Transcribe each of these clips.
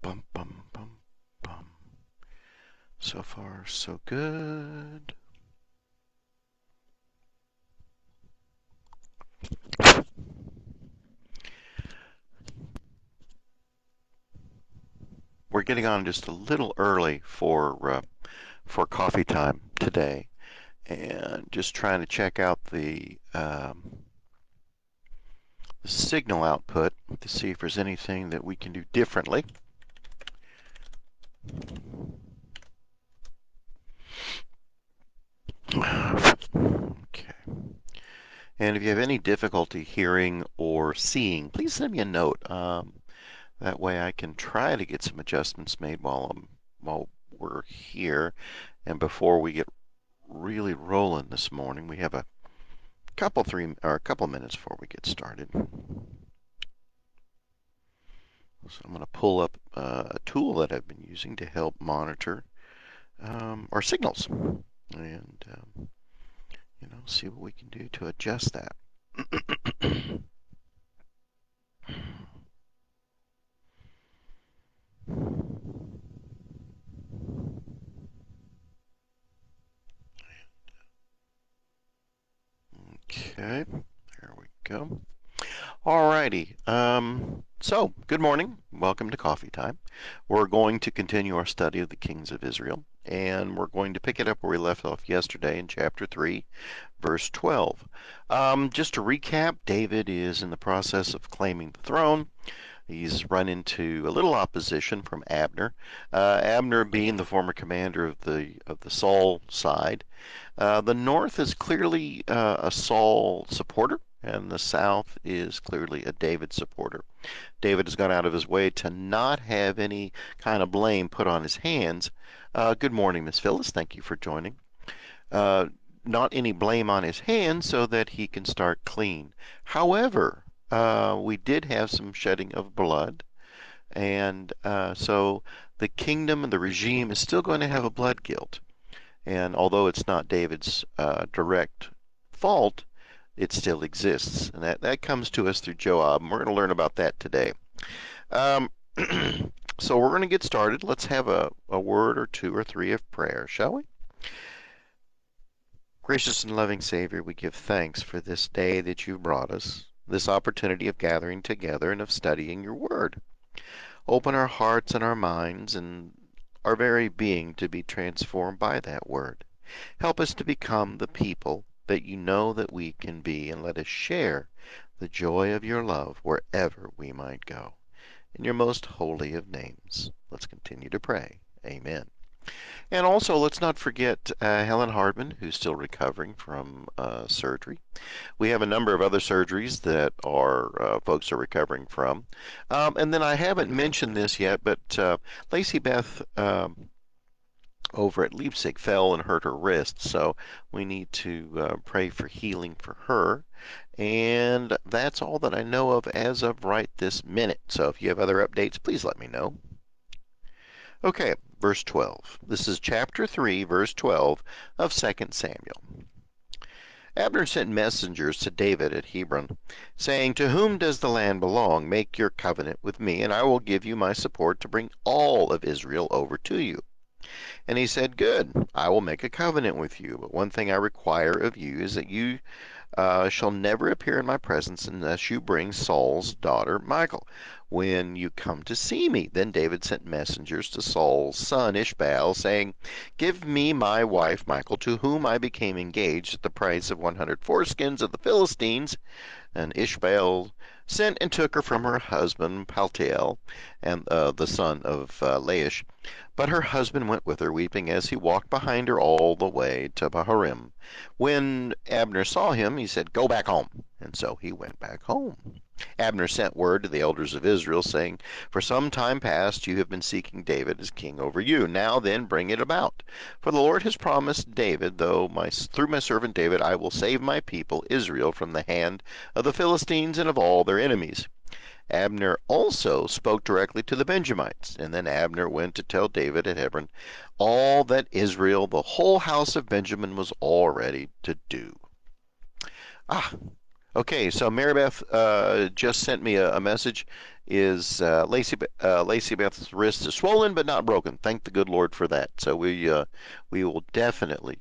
Bum, bum, bum, bum. So far, so good. We're getting on just a little early for coffee time today, and just trying to check out the signal output to see if there's anything that we can do differently. Okay. And if you have any difficulty hearing or seeing, please send me a note. That way I can try to get some adjustments made while we're here. And before we get really rolling this morning, we have a couple minutes before we get started. So I'm going to pull up a tool that I've been using to help monitor our signals, and see what we can do to adjust that. Okay, there we go. Alrighty. So, good morning. Welcome to Coffee Time. We're going to continue our study of the kings of Israel, and we're going to pick it up where we left off yesterday in chapter 3, verse 12. Just to recap, David is in the process of claiming the throne. He's run into a little opposition from Abner. Abner being the former commander of the Saul side. The north is clearly a Saul supporter, and the south is clearly a David supporter. David has gone out of his way to not have any kind of blame put on his hands. Good morning, Miss Phyllis. Thank you for joining. Uh, Not any blame on his hands so that he can start clean. However, we did have some shedding of blood, and so the kingdom and the regime is still going to have a blood guilt. And although it's not David's direct fault, it still exists. And that comes to us through Joab, and we're going to learn about that today. Um, so we're going to get started. Let's have a word or two or three of prayer, shall we? Gracious and loving Savior, we give thanks for this day that you've brought us, this opportunity of gathering together and of studying your word. Open our hearts and our minds and our very being to be transformed by that word. Help us to become the people that you know that we can be, and let us share the joy of your love wherever we might go. In your most holy of names, let's continue to pray. Amen. And also, let's not forget Helen Hardman, who's still recovering from surgery. We have a number of other surgeries that our folks are recovering from. And then I haven't mentioned this yet, but Lacey Beth over at Leipzig fell and hurt her wrist, so we need to pray for healing for her. And that's all that I know of as of right this minute. So if you have other updates, please let me know. Okay, verse 12. This is chapter 3, verse 12 of 2 Samuel. Abner sent messengers to David at Hebron, saying, "To whom does the land belong? Make your covenant with me, and I will give you my support to bring all of Israel over to you." And he said, "Good, I will make a covenant with you, but one thing I require of you is that you shall never appear in my presence unless you bring Saul's daughter Michal when you come to see me." Then David sent messengers to Saul's son Ishbaal, saying, "Give me my wife Michal, to whom I became engaged at the price of 100 foreskins of the Philistines." And Ishbaal sent and took her from her husband Paltiel, and the son of Laish. But her husband went with her, weeping, as he walked behind her all the way to Bahurim. When Abner saw him, he said, "Go back home." And so he went back home. Abner sent word to the elders of Israel, saying, "For some time past you have been seeking David as king over you. Now then, bring it about. For the Lord has promised David, through my servant David, I will save my people Israel from the hand of the Philistines and of all their enemies." Abner also spoke directly to the Benjamites, and then Abner went to tell David at Hebron all that Israel, the whole house of Benjamin, was all ready to do. Ah, Okay, so Marybeth just sent me a message. Is Lacey Beth's wrist is swollen but not broken? Thank the good Lord for that. So we will definitely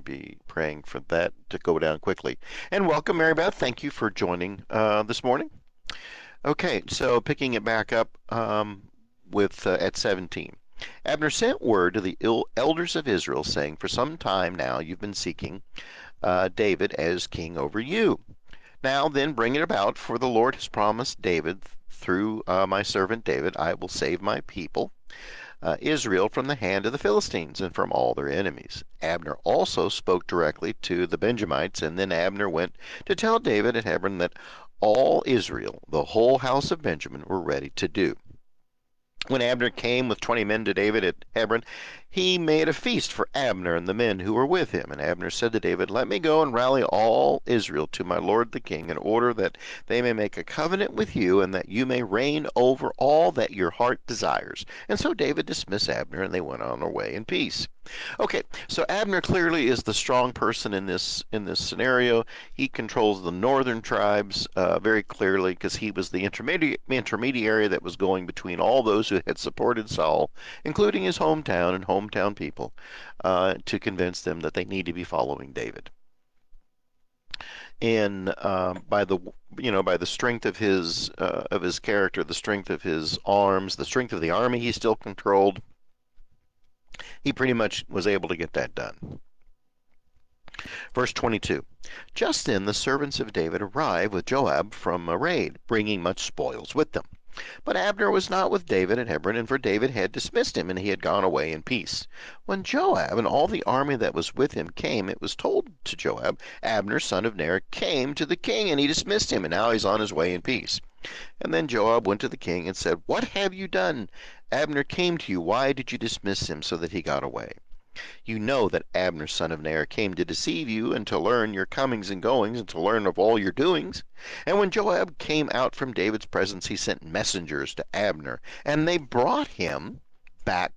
be praying for that to go down quickly. And welcome, Marybeth. Thank you for joining this morning. Okay, so picking it back up with at 17. Abner sent word to the elders of Israel, saying, "For some time now you've been seeking David as king over you. Now then bring it about, for the Lord has promised David, through my servant David, I will save my people, Israel, from the hand of the Philistines and from all their enemies." Abner also spoke directly to the Benjamites, and then Abner went to tell David at Hebron that all Israel, the whole house of Benjamin, were ready to do. When Abner came with 20 men to David at Hebron, he made a feast for Abner and the men who were with him. And Abner said to David, "Let me go and rally all Israel to my lord the king, in order that they may make a covenant with you, and that you may reign over all that your heart desires." And so David dismissed Abner, and they went on their way in peace. Okay, so Abner clearly is the strong person in this scenario. He controls the northern tribes very clearly, because he was the intermediary that was going between all those who had supported Saul, including his hometown and hometown people, to convince them that they need to be following David. And by the strength of his character, the strength of his arms, the strength of the army he still controlled, he pretty much was able to get that done. Verse 22. Just then the servants of David arrived with Joab from a raid, bringing much spoils with them. But Abner was not with David at Hebron, for David had dismissed him, and he had gone away in peace. When Joab and all the army that was with him came, it was told to Joab, "Abner, son of Ner, came to the king, and he dismissed him, and now he's on his way in peace." And then Joab went to the king and said, "What have you done? Abner came to you. Why did you dismiss him so that he got away? You know that Abner son of Ner came to deceive you, and to learn your comings and goings, and to learn of all your doings." And when Joab came out from David's presence, he sent messengers to Abner, and they brought him back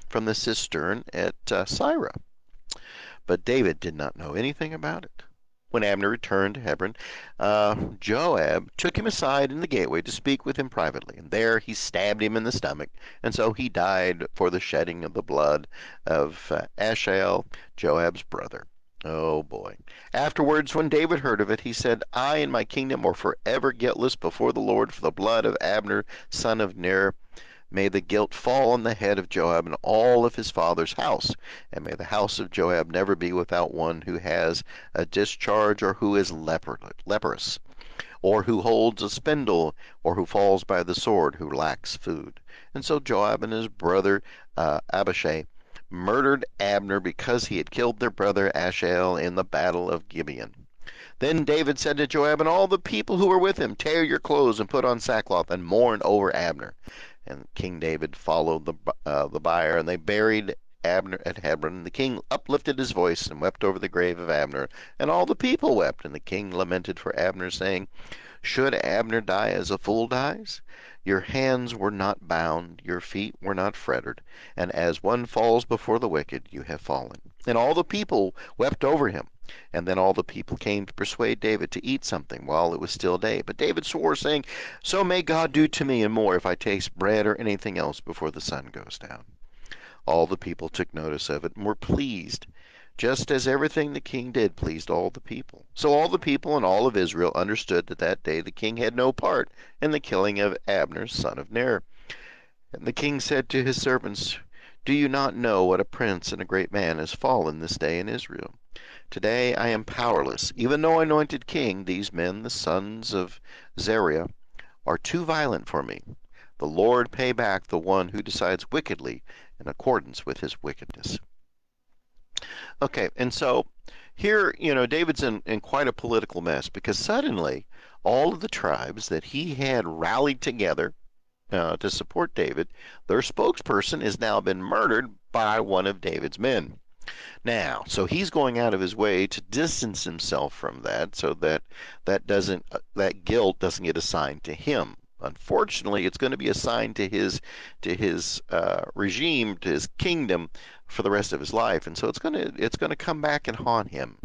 from the cistern at Sirah. But David did not know anything about it. When Abner returned to Hebron, Joab took him aside in the gateway to speak with him privately, and there he stabbed him in the stomach, and so he died for the shedding of the blood of Asahel, Joab's brother. Oh boy. Afterwards, when David heard of it, he said, "I and my kingdom are forever guiltless before the Lord for the blood of Abner, son of Ner. May the guilt fall on the head of Joab and all of his father's house, and may the house of Joab never be without one who has a discharge, or who is leprous, or who holds a spindle, or who falls by the sword, who lacks food." And so Joab and his brother Abishai murdered Abner because he had killed their brother Asahel in the battle of Gibeon. Then David said to Joab and all the people who were with him, "Tear your clothes and put on sackcloth and mourn over Abner." And King David followed the bier, and they buried Abner at Hebron. The king uplifted his voice and wept over the grave of Abner, and all the people wept. And the king lamented for Abner, saying, "Should Abner die as a fool dies? Your hands were not bound, your feet were not fettered, and as one falls before the wicked, you have fallen." And all the people wept over him. And then all the people came to persuade David to eat something while it was still day. But David swore, saying, "So may God do to me and more if I taste bread or anything else before the sun goes down." All the people took notice of it and were pleased, just as everything the king did pleased all the people. So all the people and all of Israel understood that that day the king had no part in the killing of Abner, son of Ner. And the king said to his servants, "Do you not know what a prince and a great man has fallen this day in Israel? Today I am powerless. Even though anointed king, these men, the sons of Zeruiah, are too violent for me. The Lord pay back the one who decides wickedly in accordance with his wickedness." Okay, and so here, David's in quite a political mess, because suddenly all of the tribes that he had rallied together to support David, their spokesperson has now been murdered by one of David's men. Now, so he's going out of his way to distance himself from that, so that that guilt doesn't get assigned to him. Unfortunately, it's going to be assigned to his regime, to his kingdom, for the rest of his life, and so it's going to come back and haunt him.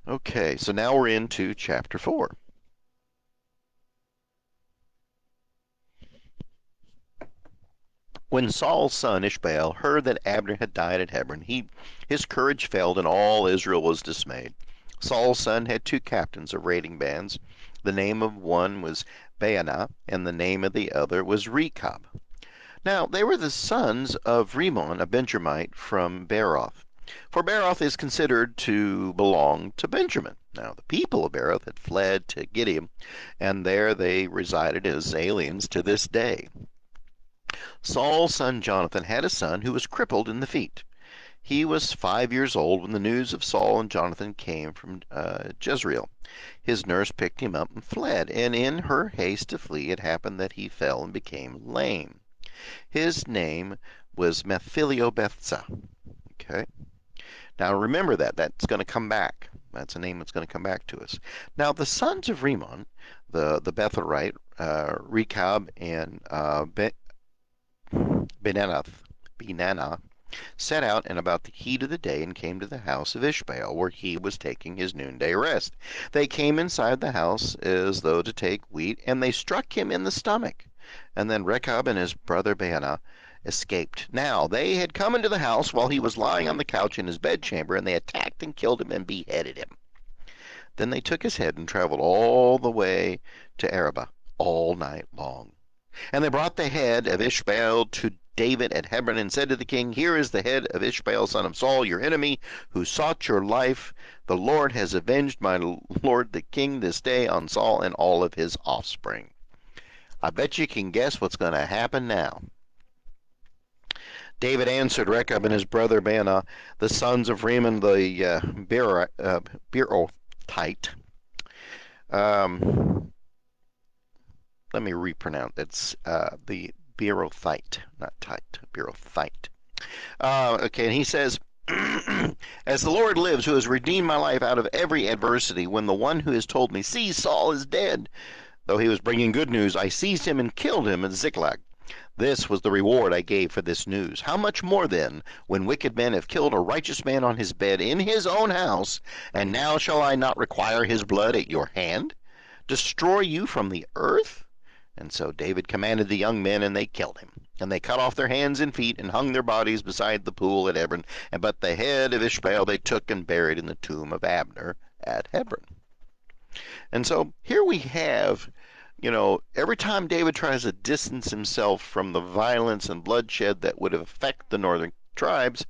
Okay, so now we're into chapter 4. When Saul's son Ishbaal heard that Abner had died at Hebron, his courage failed and all Israel was dismayed. Saul's son had two captains of raiding bands. The name of one was Baanah, and the name of the other was Rechab. Now they were the sons of Rimmon, a Benjamite from Beeroth. For Beeroth is considered to belong to Benjamin. Now the people of Beeroth had fled to Gibeah, and there they resided as aliens to this day. Saul's son Jonathan had a son who was crippled in the feet. He was 5 years old when the news of Saul and Jonathan came from Jezreel. His nurse picked him up and fled, and in her haste to flee it happened that he fell and became lame. His name was Mephibosheth. Okay. Now remember that's going to come back. That's a name that's going to come back to us. Now the sons of Rimmon, the Bethelite, Rechab and Benanah, set out in about the heat of the day and came to the house of Ishbaal, where he was taking his noonday rest. They came inside the house as though to take wheat, and they struck him in the stomach. And then Rechab and his brother Baanah escaped. Now they had come into the house while he was lying on the couch in his bedchamber, and they attacked and killed him and beheaded him. Then they took his head and traveled all the way to Arabah all night long. And they brought the head of Ishbaal to David at Hebron and said to the king, "Here is the head of Ishbaal, son of Saul, your enemy, who sought your life. The Lord has avenged my lord the king this day on Saul and all of his offspring." I bet you can guess what's going to happen now. David answered Rechab and his brother Baanah, the sons of Rimmon the Beerothite. Let me repronounce. It's the Beerothite, not Tite, Beerothite. Okay, and he says, "As the Lord lives, who has redeemed my life out of every adversity, when the one who has told me, 'See, Saul is dead,' though he was bringing good news, I seized him and killed him at Ziklag. This was the reward I gave for this news. How much more then, when wicked men have killed a righteous man on his bed in his own house, and now shall I not require his blood at your hand? Destroy you from the earth?" And so David commanded the young men, and they killed him. And they cut off their hands and feet, and hung their bodies beside the pool at Hebron. But the head of Ishbaal they took and buried in the tomb of Abner at Hebron. And so here we have, every time David tries to distance himself from the violence and bloodshed that would affect the northern tribes,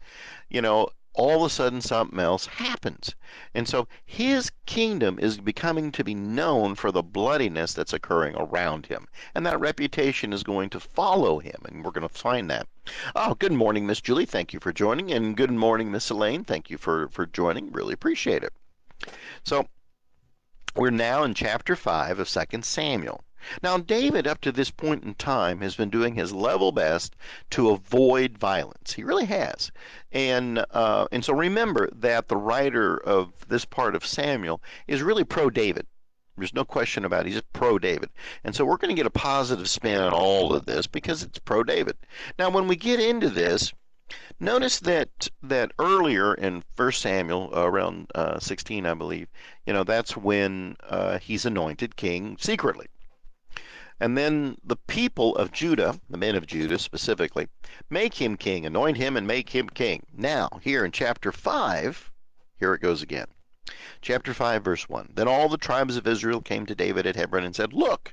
all of a sudden something else happens. And so his kingdom is becoming to be known for the bloodiness that's occurring around him. And that reputation is going to follow him, and we're going to find that. Oh, good morning, Miss Julie. Thank you for joining. And good morning, Miss Elaine. Thank you for joining. Really appreciate it. So we're now in chapter 5 of 2 Samuel. Now, David, up to this point in time, has been doing his level best to avoid violence. He really has. And so remember that the writer of this part of Samuel is really pro-David. There's no question about it. He's just pro-David. And so we're going to get a positive spin on all of this because it's pro-David. Now, when we get into this, notice that earlier in 1 Samuel, around 16, I believe, that's when he's anointed king secretly. And then the people of Judah, the men of Judah specifically, make him king, anoint him and make him king. Now, here in chapter 5, here it goes again. Chapter 5, verse 1. Then all the tribes of Israel came to David at Hebron and said, "Look,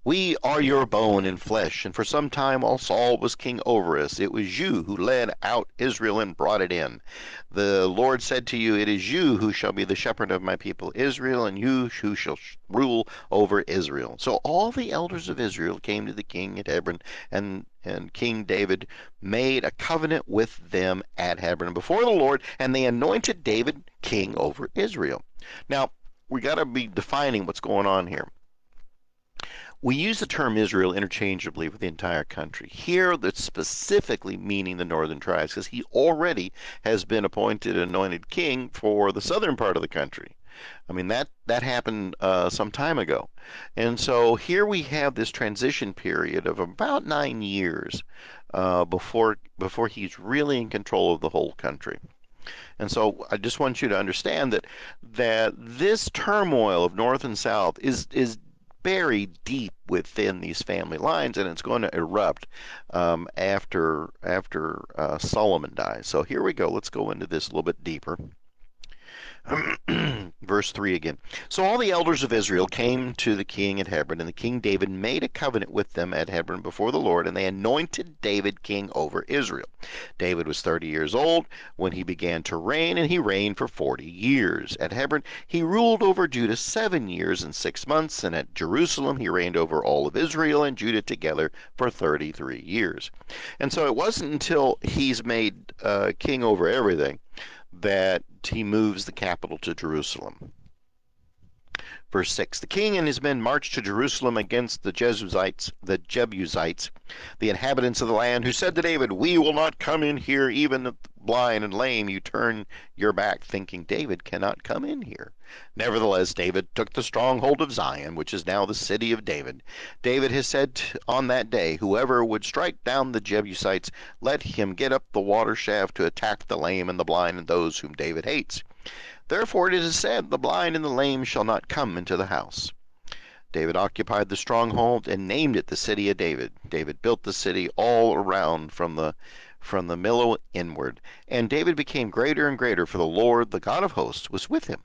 we are your bone and flesh, and for some time while Saul was king over us, it was you who led out Israel and brought it in. The Lord said to you, 'It is you who shall be the shepherd of my people Israel, and you who shall rule over Israel.'" So all the elders of Israel came to the king at Hebron, and King David made a covenant with them at Hebron before the Lord, and they anointed David king over Israel. Now, we got to be defining what's going on here. We use the term Israel interchangeably with the entire country. Here, that's specifically meaning the northern tribes, because he already has been appointed and anointed king for the southern part of the country. I mean, that happened some time ago. And so here we have this transition period of about 9 years before he's really in control of the whole country. And so I just want you to understand that this turmoil of North and South is buried deep within these family lines, and it's going to erupt after Solomon dies. So here we go. Let's go into this a little bit deeper. Verse 3 again. So all the elders of Israel came to the king at Hebron, and the king David made a covenant with them at Hebron before the Lord, and they anointed David king over Israel. David was 30 years old when he began to reign, and he reigned for 40 years. At Hebron, he ruled over Judah 7 years and 6 months, and at Jerusalem, he reigned over all of Israel and Judah together for 33 years. And so it wasn't until he's made king over everything that he moves the capital to Jerusalem. Verse 6, the king and his men marched to Jerusalem against the Jebusites, the inhabitants of the land, who said to David, we will not come in here, even blind and lame. You turn your back, thinking David cannot come in here. Nevertheless, David took the stronghold of Zion, which is now the city of David. David has said on that day, whoever would strike down the Jebusites, let him get up the water shaft to attack the lame and the blind and those whom David hates. Therefore it is said, the blind and the lame shall not come into the house. David occupied the stronghold and named it the city of David. David built the city all around from the Millo inward. And David became greater and greater, for the Lord, the God of hosts, was with him.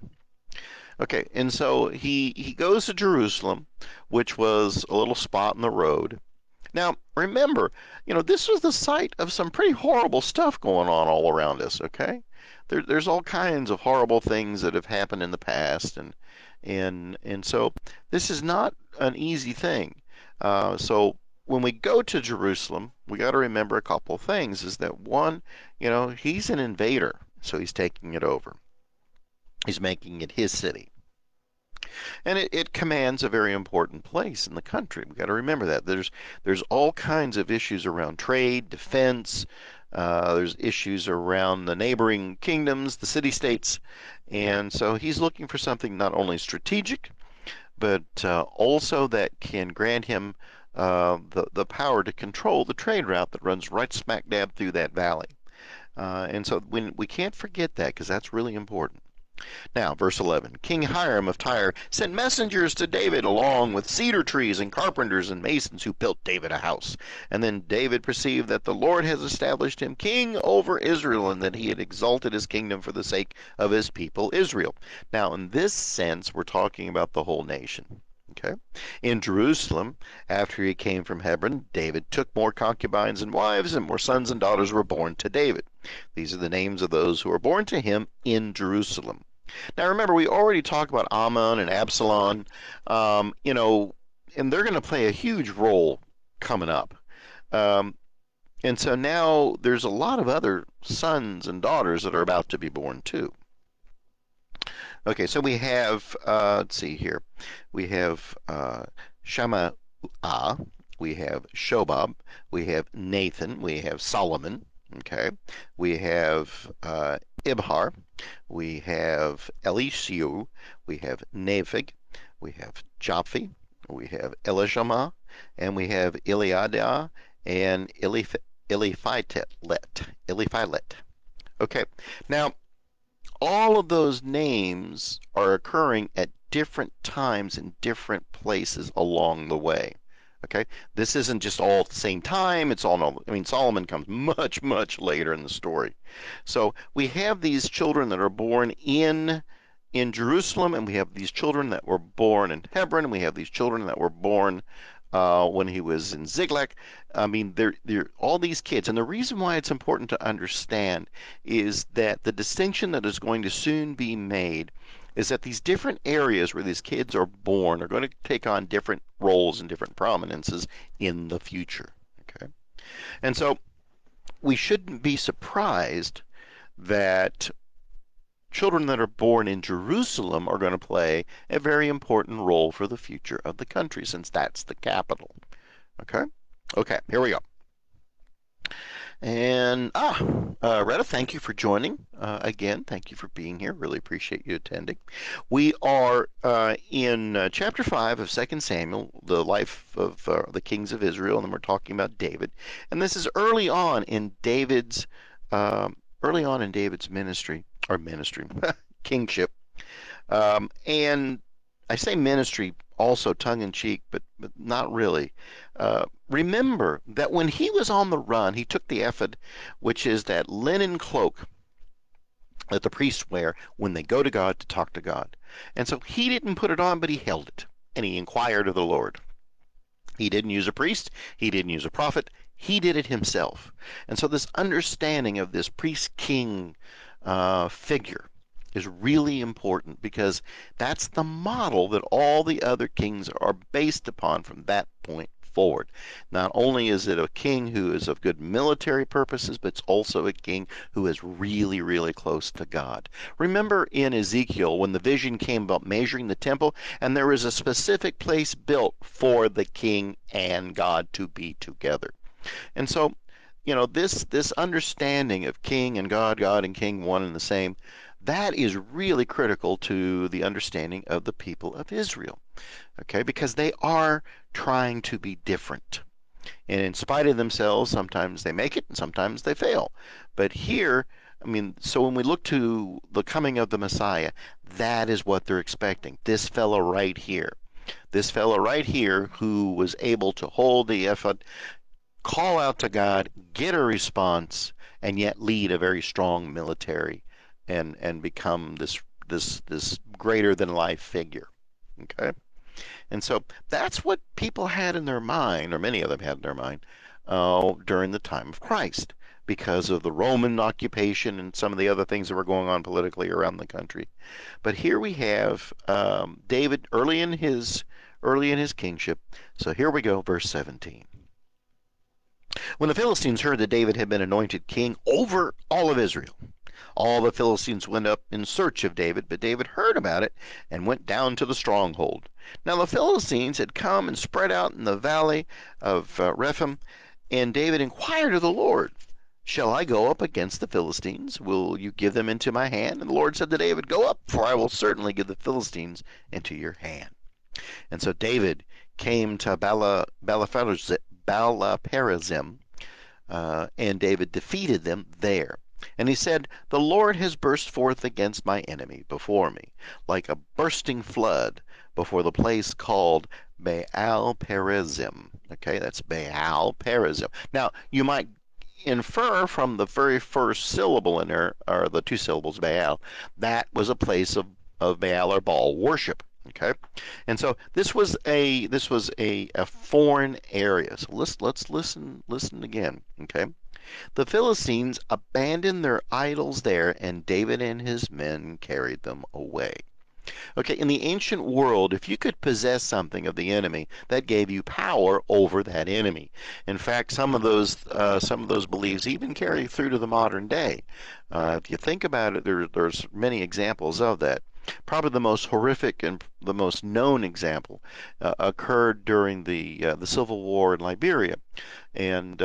Okay, and so he goes to Jerusalem, which was a little spot in the road. Now, remember, this was the site of some pretty horrible stuff going on all around us, okay? There's all kinds of horrible things that have happened in the past, and so this is not an easy thing. So when we go to Jerusalem, we got to remember a couple of things. Is that one, he's an invader, so he's taking it over. He's making it his city. And it commands a very important place in the country. We've got to remember that. There's all kinds of issues around trade, defense. There's issues around the neighboring kingdoms, the city-states. And so he's looking for something not only strategic, but also that can grant him the power to control the trade route that runs right smack dab through that valley. And so we can't forget that, because that's really important. Now, verse 11, King Hiram of Tyre sent messengers to David along with cedar trees and carpenters and masons who built David a house. And then David perceived that the Lord has established him king over Israel, and that he had exalted his kingdom for the sake of his people Israel. Now, in this sense, we're talking about the whole nation. Okay. In Jerusalem, after he came from Hebron, David took more concubines and wives, and more sons and daughters were born to David. These are the names of those who were born to him in Jerusalem. Now remember, we already talked about Ammon and Absalom, and they're going to play a huge role coming up. And so now there's a lot of other sons and daughters that are about to be born too. Okay, so we have, let's see here, we have Shammah, we have Shobab, we have Nathan, we have Solomon, okay, we have Ibhar, we have Elishu, we have Nepheg, we have Japhi, we have Elishama, and we have Eliada and Eliphilet. Okay, now all of those names are occurring at different times in different places along the way. Okay, this isn't just all at the same time. It's all, Solomon comes much, much later in the story. So we have these children that are born in Jerusalem, and we have these children that were born in Hebron, and we have these children that were born when he was in Ziklag. They're all these kids. And the reason why it's important to understand is that the distinction that is going to soon be made is that these different areas where these kids are born are going to take on different roles and different prominences in the future. Okay, and so we shouldn't be surprised that children that are born in Jerusalem are going to play a very important role for the future of the country, since that's the capital. Okay, here we go. And Retta, thank you for joining again. Thank you for being here. Really appreciate you attending. We are in chapter 5 of 2 Samuel, the life of the kings of Israel, and then we're talking about David. And this is early on in David's ministry, kingship. And I say ministry also tongue in cheek, but not really. Remember that when he was on the run, he took the ephod, which is that linen cloak that the priests wear when they go to God to talk to God. And so he didn't put it on, but he held it, and he inquired of the Lord. He didn't use a priest, he didn't use a prophet, he did it himself. And so this understanding of this priest king figure is really important because that's the model that all the other kings are based upon from that point forward. Not only is it a king who is of good military purposes, but it's also a king who is really, really close to God. Remember in Ezekiel when the vision came about measuring the temple, and there was a specific place built for the king and God to be together. And so, this understanding of king and God, God and king one and the same, that is really critical to the understanding of the people of Israel. Okay, because they are trying to be different. And in spite of themselves, sometimes they make it and sometimes they fail. But here, I mean, so when we look to the coming of the Messiah, that is what they're expecting. This fellow right here. This fellow right here who was able to hold the ephod, call out to God, get a response, and yet lead a very strong military and become this greater than life figure. Okay? And so that's what people had in their mind, or many of them had in their mind, during the time of Christ, because of the Roman occupation and some of the other things that were going on politically around the country. But here we have David early in his kingship. So here we go, verse 17. When the Philistines heard that David had been anointed king over all of Israel, all the Philistines went up in search of David, but David heard about it and went down to the stronghold. Now the Philistines had come and spread out in the valley of Rephaim, and David inquired of the Lord, "Shall I go up against the Philistines? Will you give them into my hand?" And the Lord said to David, "Go up, for I will certainly give the Philistines into your hand." And so David came to Balaperazim, and David defeated them there. And he said, "The Lord has burst forth against my enemy before me, like a bursting flood before the place called Baal Perazim." Okay, that's Baal Perazim. Now, you might infer from the very first syllable in there, or the two syllables Baal, that was a place of Baal or Baal worship. Okay, and so this was a foreign area. So let's listen again. Okay, the Philistines abandoned their idols there, and David and his men carried them away. Okay, in the ancient world, if you could possess something of the enemy, that gave you power over that enemy. In fact, some of those beliefs even carry through to the modern day. If you think about it, there's many examples of that. Probably the most horrific and the most known example occurred during the Civil War in Liberia, and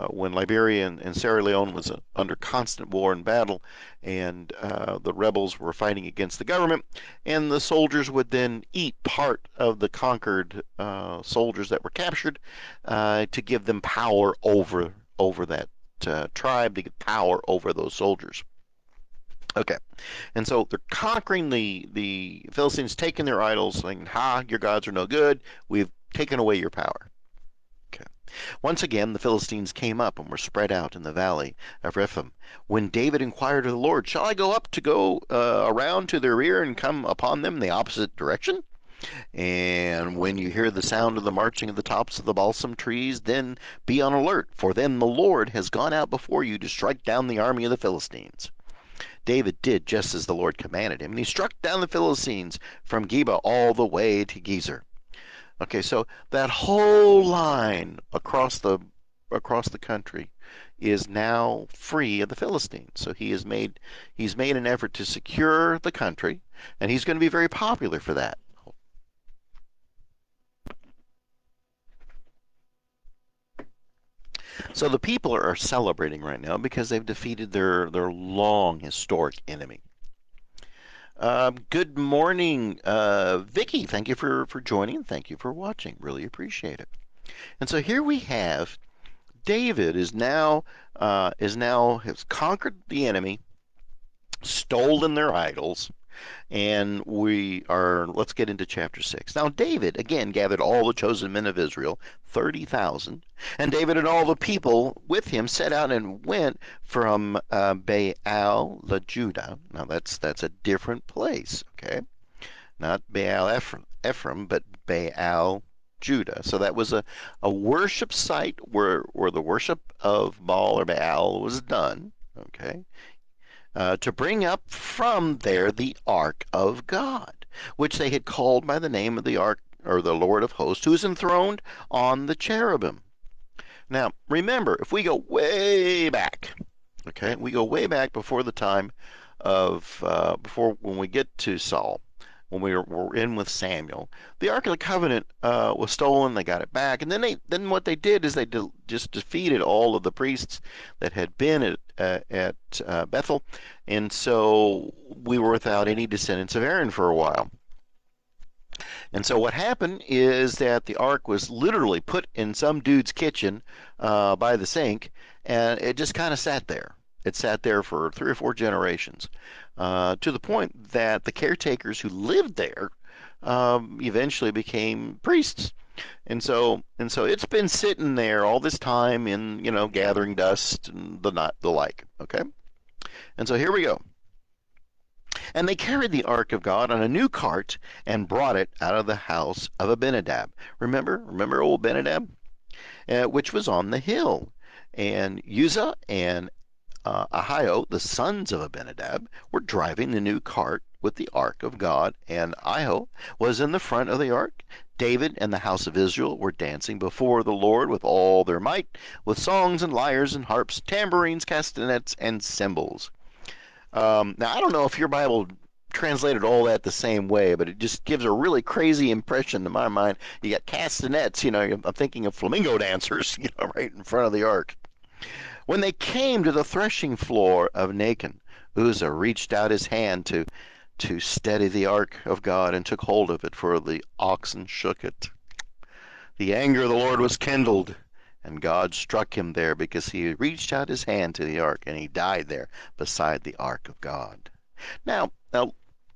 when Liberia and Sierra Leone was under constant war and battle, and the rebels were fighting against the government, and the soldiers would then eat part of the conquered soldiers that were captured to give them power over that tribe, to get power over those soldiers. Okay, and so they're conquering the Philistines, taking their idols, saying, "Ha, your gods are no good. We've taken away your power." Okay. Once again, the Philistines came up and were spread out in the valley of Rephaim. When David inquired of the Lord, "Shall I go up to go around to their rear and come upon them in the opposite direction?" And when you hear the sound of the marching of the tops of the balsam trees, then be on alert, for then the Lord has gone out before you to strike down the army of the Philistines. David did just as the Lord commanded him, and he struck down the Philistines from Geba all the way to Gezer. Okay, so that whole line across the country is now free of the Philistines. So he's made an effort to secure the country, and he's going to be very popular for that. So the people are celebrating right now because they've defeated their long historic enemy. Good morning, Vicky. Thank you for joining. Thank you for watching. Really appreciate it. And so here we have David has conquered the enemy, stolen their idols, And let's get into chapter 6. Now, David again gathered all the chosen men of Israel, 30,000. And David and all the people with him set out and went from Baal Judah. Now, that's a different place, okay? Not Baal Ephraim, but Baal Judah. So that was a worship site where the worship of Baal or Baal was done, okay? To bring up from there the ark of God, which they had called by the name of the ark, or the Lord of hosts, who is enthroned on the cherubim. Now, remember, if we go way back, okay, we go way back before the time of, before when we get to Saul, when we were in with Samuel, the Ark of the Covenant was stolen. They got it back, and then what they did is they just defeated all of the priests that had been at Bethel, and so we were without any descendants of Aaron for a while. And so what happened is that the ark was literally put in some dude's kitchen by the sink, and it just kind of sat there. It sat there for 3 or 4 generations, to the point that the caretakers who lived there eventually became priests. And so it's been sitting there all this time in, gathering dust and the like. Okay? And so here we go. And they carried the ark of God on a new cart and brought it out of the house of Abinadab. Remember old Abinadab? Which was on the hill. And Uzzah and Ahio, the sons of Abinadab, were driving the new cart with the ark of God, and Ahio was in the front of the ark. David and the house of Israel were dancing before the Lord with all their might, with songs and lyres and harps, tambourines, castanets, and cymbals. Now, I don't know if your Bible translated all that the same way, but it just gives a really crazy impression to my mind. You got castanets, I'm thinking of flamingo dancers, right in front of the ark. When they came to the threshing floor of Nacon, Uzzah reached out his hand to steady the ark of God and took hold of it, for the oxen shook it. The anger of the Lord was kindled, and God struck him there because he reached out his hand to the ark, and he died there beside the ark of God. Now,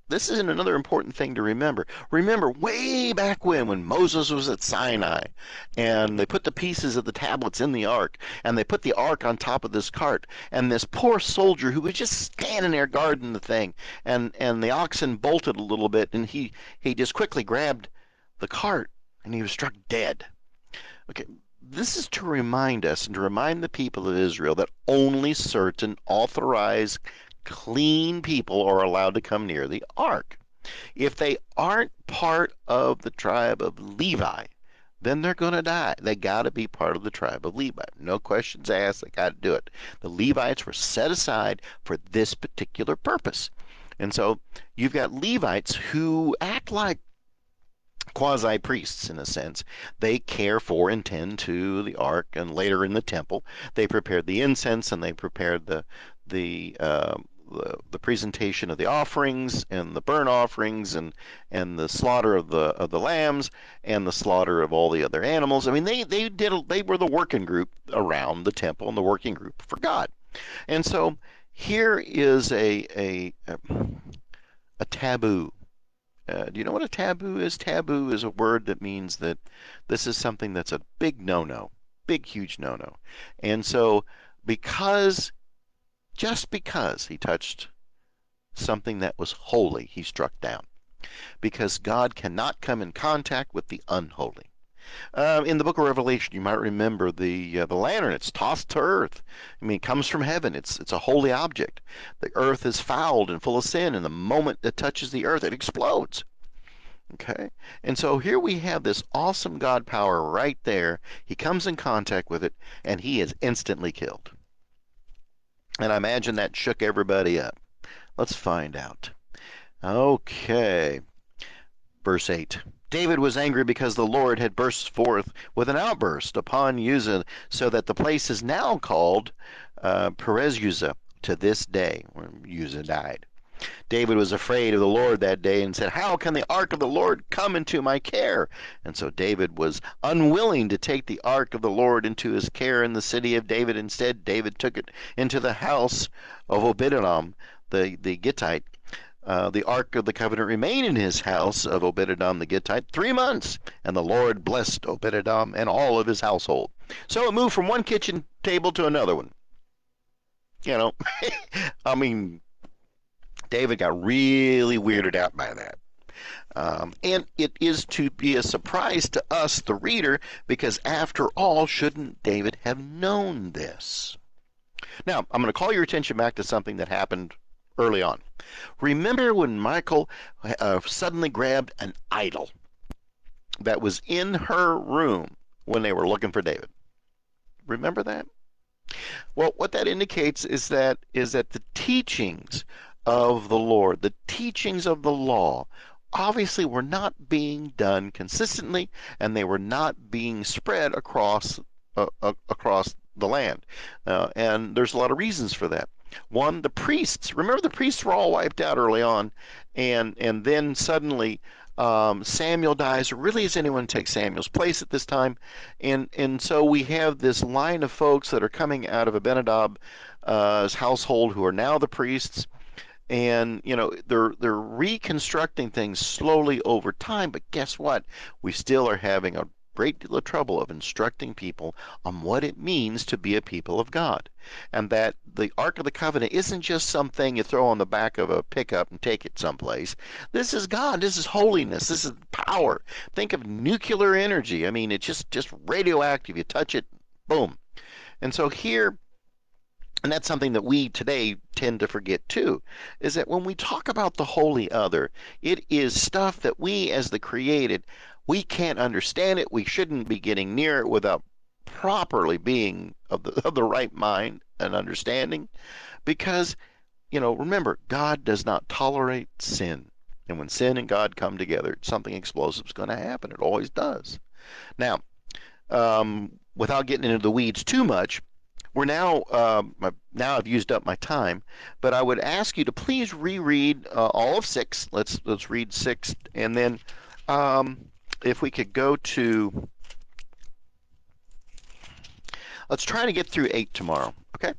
this is another important thing to remember. Remember way back when Moses was at Sinai, and they put the pieces of the tablets in the ark, and they put the ark on top of this cart, and this poor soldier who was just standing there guarding the thing, and the oxen bolted a little bit, and he just quickly grabbed the cart, and he was struck dead. Okay, this is to remind us and to remind the people of Israel that only certain authorized clean people are allowed to come near the ark. If they aren't part of the tribe of Levi, then they're going to die. They got to be part of the tribe of Levi. No questions asked. They got to do it. The Levites were set aside for this particular purpose. And so you've got Levites who act like quasi-priests in a sense. They care for and tend to the ark, and later in the temple they prepared the incense, and they prepared the presentation of the offerings and the burnt offerings, and the slaughter of the lambs, and the slaughter of all the other animals. I mean, they were the working group around the temple and the working group for God. And so here is a taboo. Do you know what a taboo is? Taboo is a word that means that this is something that's a big no-no, big, huge no-no. And so just because he touched something that was holy, he struck down. Because God cannot come in contact with the unholy. In the book of Revelation, you might remember the lantern. It's tossed to earth. I mean, it comes from heaven. It's a holy object. The earth is fouled and full of sin, and the moment it touches the earth, it explodes. Okay? And so here we have this awesome God power right there. He comes in contact with it, and he is instantly killed. And I imagine that shook everybody up. Let's find out. Okay. Verse 8. David was angry because the Lord had burst forth with an outburst upon Uzzah, so that the place is now called Perez Uzzah to this day, when Uzzah died. David was afraid of the Lord that day and said, "How can the ark of the Lord come into my care?" And so David was unwilling to take the ark of the Lord into his care in the city of David. Instead, David took it into the house of Obed-Edom, the Gittite, The ark of the covenant remained in his house of Obed-Edom the Gittite 3 months, and the Lord blessed Obed-Edom and all of his household. So it moved from one kitchen table to another one. You know, I mean, David got really weirded out by that. And it is to be a surprise to us, the reader, because after all, shouldn't David have known this? Now, I'm going to call your attention back to something that happened early on. Remember when Michal suddenly grabbed an idol that was in her room when they were looking for David? Remember that? Well, what that indicates is that the teachings of the Lord, the teachings of the law, obviously were not being done consistently, and they were not being spread across the land. And there's a lot of reasons for that. One, the priests. Remember, the priests were all wiped out early on, and then suddenly Samuel dies. Or really, is anyone take Samuel's place at this time? And so we have this line of folks that are coming out of Abinadab's household who are now the priests, and they're reconstructing things slowly over time. But guess what? We still are having a great deal of trouble of instructing people on what it means to be a people of God, and that the Ark of the Covenant isn't just something you throw on the back of a pickup and take it someplace. This is God. This is holiness. This is power. Think of nuclear energy. I mean, it's just radioactive. You touch it, boom. And so here, and that's something that we today tend to forget too, is that when we talk about the holy other, it is stuff that we as the created, we can't understand it. We shouldn't be getting near it without properly being of the right mind and understanding, because remember, God does not tolerate sin. And when sin and God come together, something explosive is going to happen. It always does. Now, without getting into the weeds too much, we're now I've used up my time, but I would ask you to please reread all of 6. Let's read 6, and then if we could go to, let's try to get through 8 tomorrow. Okay,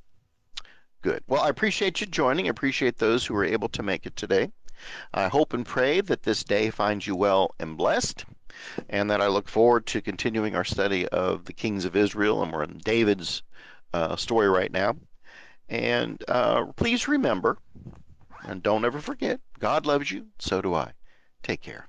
good. Well, I appreciate you joining. I appreciate those who were able to make it today. I hope and pray that this day finds you well and blessed, and that I look forward to continuing our study of the kings of Israel, and we're in David's story right now. And please remember, and don't ever forget, God loves you, so do I. Take care.